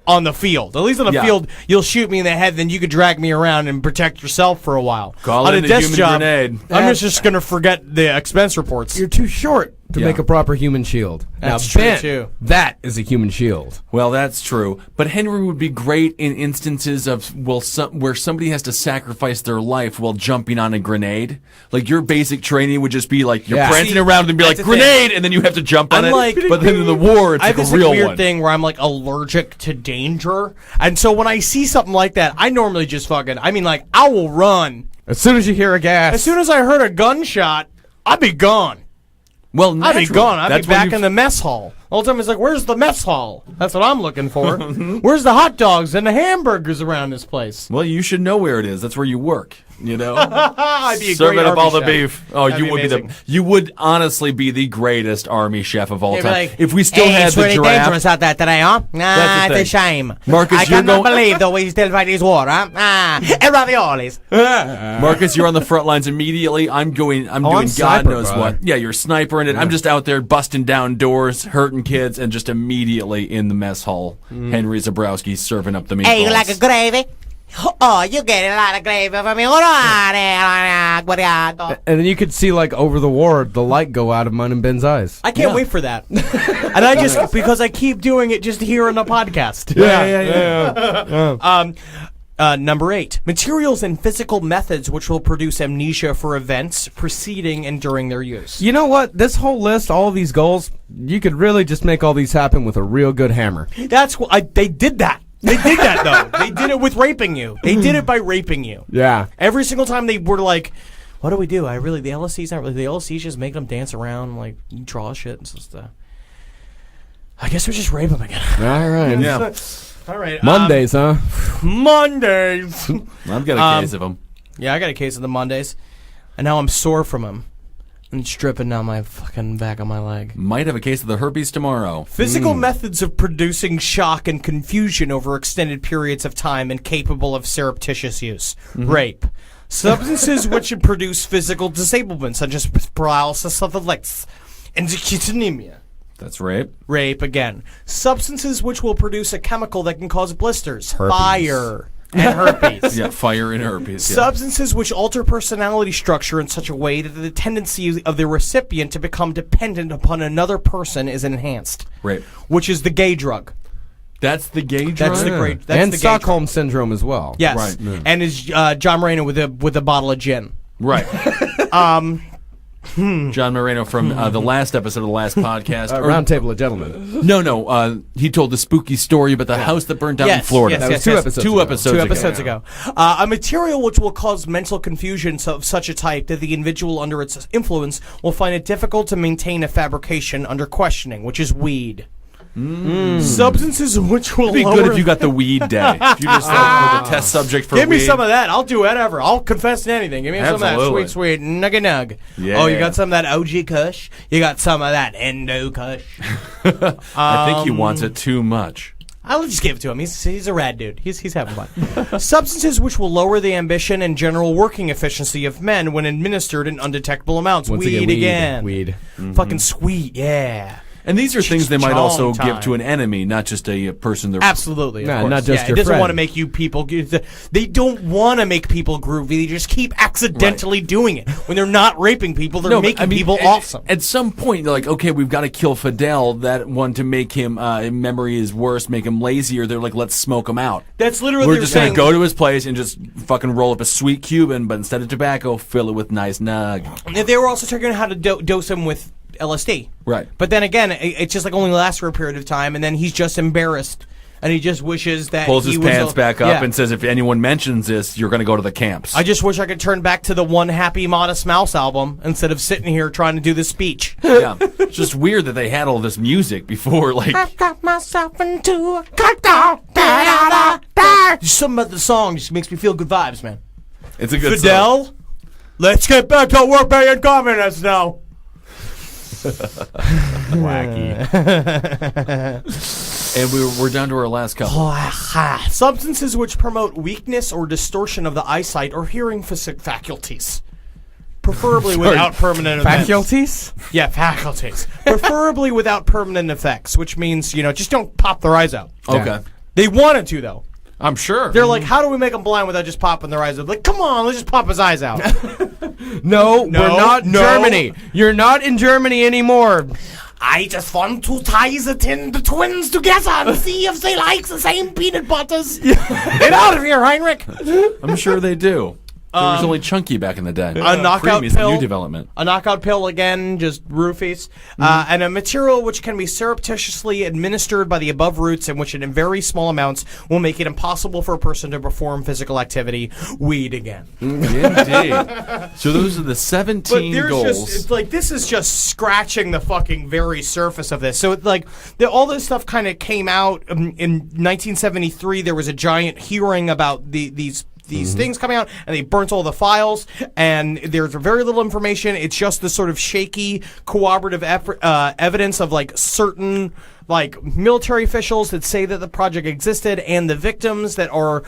on the field. At least on the Yeah. field, you'll shoot me in the head, then you could drag me around and protect yourself for a while. Call on in a the desk human job, grenade. I'm just going to forget the expense reports. You're too short to Yeah. make a proper human shield. That's now, true, Ben, too. that is a human shield. Well, that's true. But Henry would be great in instances of where somebody has to sacrifice their life while jumping on a grenade. Like your basic training would just be like you're Yeah. prancing See, around and be like that's the thing. grenade, and then you have to jump on Unlike- it. But then in the war, it's I like have a this real weird one. thing where I'm like allergic to danger, and so when I see something like that, I normally just I will run. As soon as you hear a gas, As soon as I heard a gunshot, I'd be gone. Well, I'd be naturally. gone. I'd That's be when back you- in the mess hall. All the time it's like, where's the mess hall? That's what I'm looking for. Where's the hot dogs and the hamburgers around this place? Well, you should know where it is. That's where you work. You know, I'd be a serving great up all Army the chef. beef. Oh, That'd you be would be amazing. you would honestly be the greatest army chef of all They'd be time. like, If we still hey, had it's the really giraffe, dangerous out there today, huh? That's the It's a shame. Marcus, I you're cannot going- believe that we still fight this war, huh? And raviolis. Marcus, you're on the front lines immediately. I'm doing I'm God sniper, knows brother. what. Yeah, you're snipering it. I'm just out there busting down doors, hurting kids, and just immediately in the mess hall. Henry Zabrowski serving up the meatballs. Hey, you like a gravy? Oh, you get a lot of gravy for me. Guardado. and then you could see like over the war, the light go out of mine and Ben's eyes. I can't wait for that. And I just, because I keep doing it just here on the podcast. Number 8, materials and physical methods which will produce amnesia for events preceding and during their use. You know what? This whole list, all of these goals, you could really just make all these happen with a real good hammer. That's what they did that. They did that though. They did it with raping you. They did it by raping you. Yeah. Every single time they were like, "What do we do? The LSC's not really the LSC's just make them dance around like draw shit and stuff." I guess we just rape them again. All right. Yeah, All right, Mondays, huh? Mondays. I've got a case of them. Yeah, I got a case of the Mondays, and now I'm sore from them. And it's dripping down my fucking back of my leg. Might have a case of the herpes tomorrow. Physical methods of producing shock and confusion over extended periods of time and capable of surreptitious use. Rape. Substances which produce physical disablement, such as paralysis of the legs and anemia. That's rape. Rape again. Substances which will produce a chemical that can cause blisters, fire, and herpes. Yeah, fire and herpes. Yeah. Substances which alter personality structure in such a way that the tendency of the recipient to become dependent upon another person is enhanced. Rape. Which is the gay drug. That's the gay drug. That's the great. That's and the gay Stockholm syndrome as well. drug. Yes. Right. Yeah. And is John Moreno with a bottle of gin. Right. John Moreno from the last episode of the last podcast. Round Table of Gentlemen. No. He told the spooky story about the house that burned down in Yes, Florida. yes, That was yes, two yes. episodes Two ago. episodes. 2 episodes ago. A material which will cause mental confusion of such a type that the individual under its influence will find it difficult to maintain a fabrication under questioning, which is weed. Substances which will It'd be lower... good if you got the weed day. If you just were the test subject for Give me weed. some of that. I'll do whatever. I'll confess to anything. Give me some of that Absolutely. sweet nugget nug. Yeah. Oh, you got some of that OG Kush? You got some of that Endo Kush? I think he wants it too much. I'll just give it to him. He's a rad dude. He's having fun. Substances which will lower the ambition and general working efficiency of men when administered in undetectable amounts. Once Weed again, again. Weed. Fucking sweet, yeah. And these are things they might also Chong give to time. an enemy, not just a person they're Absolutely. Of Nah, course. not just yeah, your it doesn't friend. want to make you people. They don't want to make people groovy. They just keep accidentally doing it. When they're not raping people, they're No, but, making I mean, people at, awesome. At some point, they're like, okay, we've got to kill Fidel. That one to make him memory is worse, make him lazier. They're like, let's smoke him out. That's literally We're what just they're gonna saying. go to his place and just fucking roll up a sweet Cuban, but instead of tobacco, fill it with nice nug. They were also talking how to dose him with LSD. Right. But then again, it's just like only lasts for a period of time, and then he's just embarrassed, and he just wishes that Pulls he his was pants back up yeah. and says, if anyone mentions this, you're gonna go to the camps. I just wish I could turn back to the One Happy Modest Mouse album instead of sitting here trying to do this speech. Yeah. It's just weird that they had all this music before, like. Got myself into a cocktail. Da-da-da-da. Just something about the song just makes me feel good vibes, man. It's a good song. Fidel, Let's get back to work being communists now. And we're down to our last couple. Substances which promote weakness or distortion of the eyesight or hearing faculties. Preferably without permanent effects. Faculties? Yeah, faculties. Preferably without permanent effects, which means, just don't pop their eyes out. Okay. They wanted to, though. I'm sure. They're like, how do we make them blind without just popping their eyes out? Like, come on, let's just pop his eyes out. No, we're not Germany. You're not in Germany anymore. I just want to tie the twins together and see if they like the same peanut butters. Get out of here, Heinrich. I'm sure they do. There was only Chunky back in the day. A knockout Creamy's the pill. new development. A knockout pill again, just roofies. And a material which can be surreptitiously administered by the above routes and which in very small amounts will make it impossible for a person to perform physical activity. Weed again. Indeed. So those are the 17 But goals. it's like, this is just scratching the fucking very surface of this. So it's like, all this stuff kind of came out in 1973. There was a giant hearing about these things coming out, and they burnt all the files, and there's very little information. It's just this sort of shaky cooperative evidence of like certain military officials that say that the project existed, and the victims that are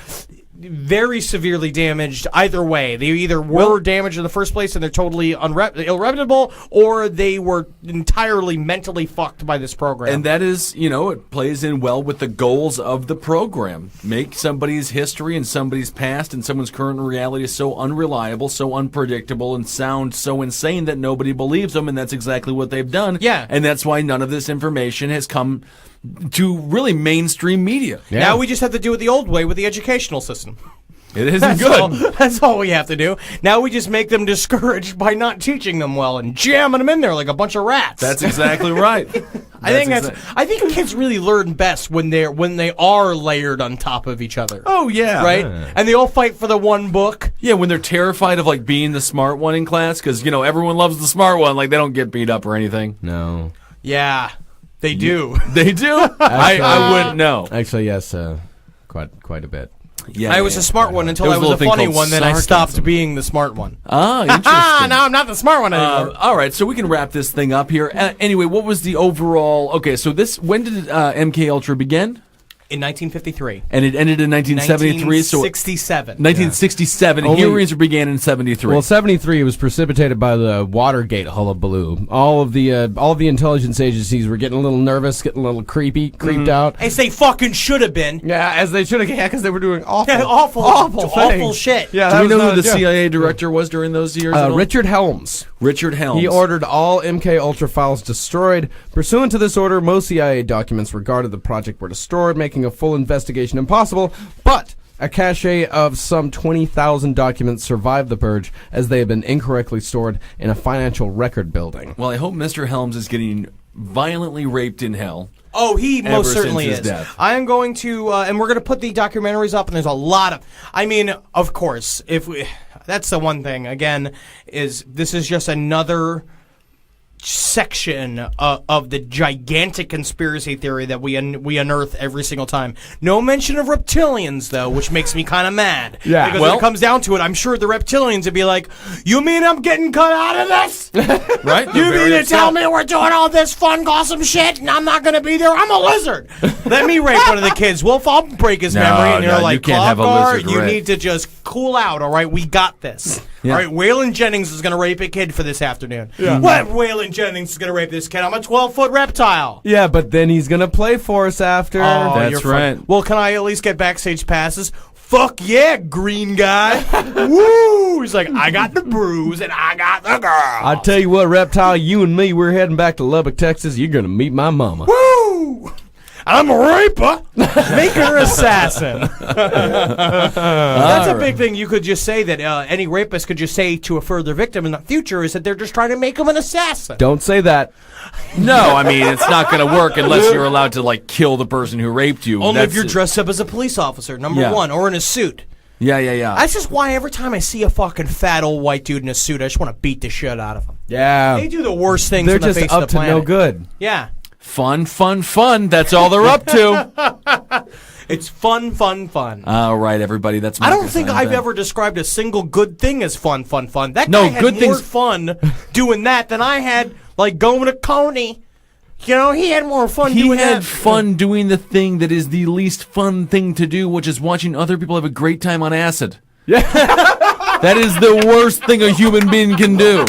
very severely damaged either way. They either were damaged in the first place and they're totally irreparable, or they were entirely mentally fucked by this program. And that is, it plays in well with the goals of the program. Make somebody's history and somebody's past and someone's current reality so unreliable, so unpredictable, and sound so insane that nobody believes them, and that's exactly what they've done. Yeah. And that's why none of this information has come to really mainstream media. Yeah. Now we just have to do it the old way with the educational system. It isn't good. That's all we have to do. Now we just make them discouraged by not teaching them well and jamming them in there like a bunch of rats. That's exactly right. I think kids really learn best when they are layered on top of each other. Oh, yeah. Right? And they all fight for the one book. Yeah, when they're terrified of being the smart one in class, because, everyone loves the smart one. They don't get beat up or anything. No. Yeah, they do. They do? I wouldn't know. Actually, yes, quite a bit. Yeah, I was a smart one until I was a funny one, then I stopped being the smart one. Ah, interesting. Now I'm not the smart one anymore. All right, so we can wrap this thing up here. Anyway, what was the overall... Okay, so when did MK Ultra begin? In 1953. And it ended in 1973, so... 1967. 1967. Only- Hearings began in 73. Well, 73 was precipitated by the Watergate hullabaloo. All of the intelligence agencies were getting a little nervous, getting a little creeped out. As they fucking should have been. Yeah, as they should have, because they were doing awful, Yeah, awful things. shit. Yeah, Do that we was know not who a the joke. CIA director was during those years? at all? Richard Helms. Richard Helms. He ordered all MK Ultra files destroyed. Pursuant to this order, most CIA documents regarding the project were destroyed, making a full investigation impossible. But a cache of some 20,000 documents survived the purge, as they had been incorrectly stored in a financial record building. Well, I hope Mr. Helms is getting violently raped in hell. Oh, he Ever most certainly since is. his death. I am going to, and we're going to put the documentaries up, and there's a lot of, of course, that's the one thing, again, is this is just another section of the gigantic conspiracy theory that we unearth every single time. No mention of reptilians, though, which makes me kind of mad. Yeah. Because Well- when it comes down to it, I'm sure the reptilians would be like, "You mean I'm getting cut out of this? Right? You They're very mean to upset. tell me we're doing all this fun, awesome shit, and I'm not going to be there? I'm a lizard. Let me rape one of the kids. I'll break his No, memory." And you're no, like, you can't have a "Clockguard, lizard you rape." need to just cool out, all right? We got this. Yeah. All right, Waylon Jennings is going to rape a kid for this afternoon. What? Waylon Jennings is going to rape this kid? I'm a 12-foot reptile. Yeah, but then he's gonna play for us after. Oh, That's you're fun. right. Well, can I at least get backstage passes? Fuck yeah, green guy. Woo! He's like, I got the bruise and I got the girl. I tell you what, Reptile, you and me, we're heading back to Lubbock, Texas. You're gonna meet my mama. Woo! I'm a raper. Make her assassin. That's a big thing. You could just say that any rapist could just say to a further victim in the future is that they're just trying to make him an assassin. Don't say that. No, it's not going to work unless you're allowed to, kill the person who raped you. Only if That's you're it. dressed up as a police officer, number Yeah. one, or in a suit. Yeah. That's just why every time I see a fucking fat old white dude in a suit, I just want to beat the shit out of him. Yeah. They do the worst things They're on the just face up of the to planet. no good. Yeah. Fun. That's all they're up to. It's fun, fun, fun. All right, everybody. That's I don't Marcus think and I've Ben. ever described a single good thing as fun, fun, fun. That No, guy had good more things- fun doing that than I had, like going to Coney. You know, he had more fun He doing had that. fun doing the thing that is the least fun thing to do, which is watching other people have a great time on acid. Yeah. That is the worst thing a human being can do.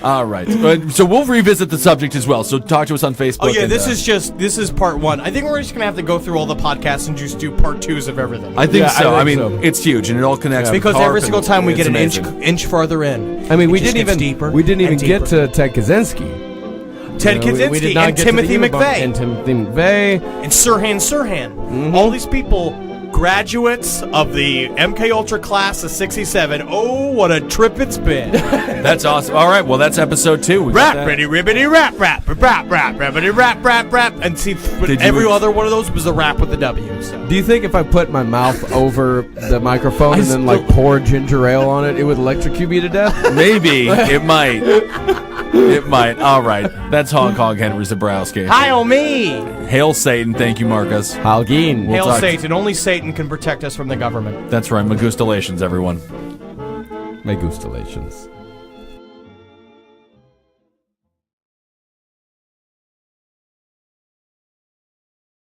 All right. So we'll revisit the subject as well. So talk to us on Facebook. Oh yeah, and, this is part 1. I think we're just gonna have to go through all the podcasts and just do part 2s of everything. I think Yeah, so. I I, think mean, so. it's huge, and it all connects. with because Carp, every single and time we it's get an amazing. inch farther in. I mean, we it just didn't gets even deeper we didn't even and get deeper. to Ted Kaczynski. Ted We did Kaczynski not and get to the Timothy Eva Bump McVeigh and Timothy McVeigh. and Sirhan. All these people, graduates of the MK Ultra class of '67. Oh, what a trip it's been! That's awesome. All right. Well, that's episode 2. We got Rap, that. ribbity, ribbity, rap, rap, rap, rap, rabbity, rap, rap, rap, and see, Did every you- other one of those was the rap with the W. So. Do you think if I put my mouth over the microphone and then like pour ginger ale on it, it would electrocute me to death? Maybe it might. It might. All right. That's Hog Henry Zabrowski. Hi, oh me! Hail Satan. Thank you, Marcus. Halgeen. Hail talk- Satan! Only Satan can protect us from the government. That's right. Magustalations, everyone. Megustalations.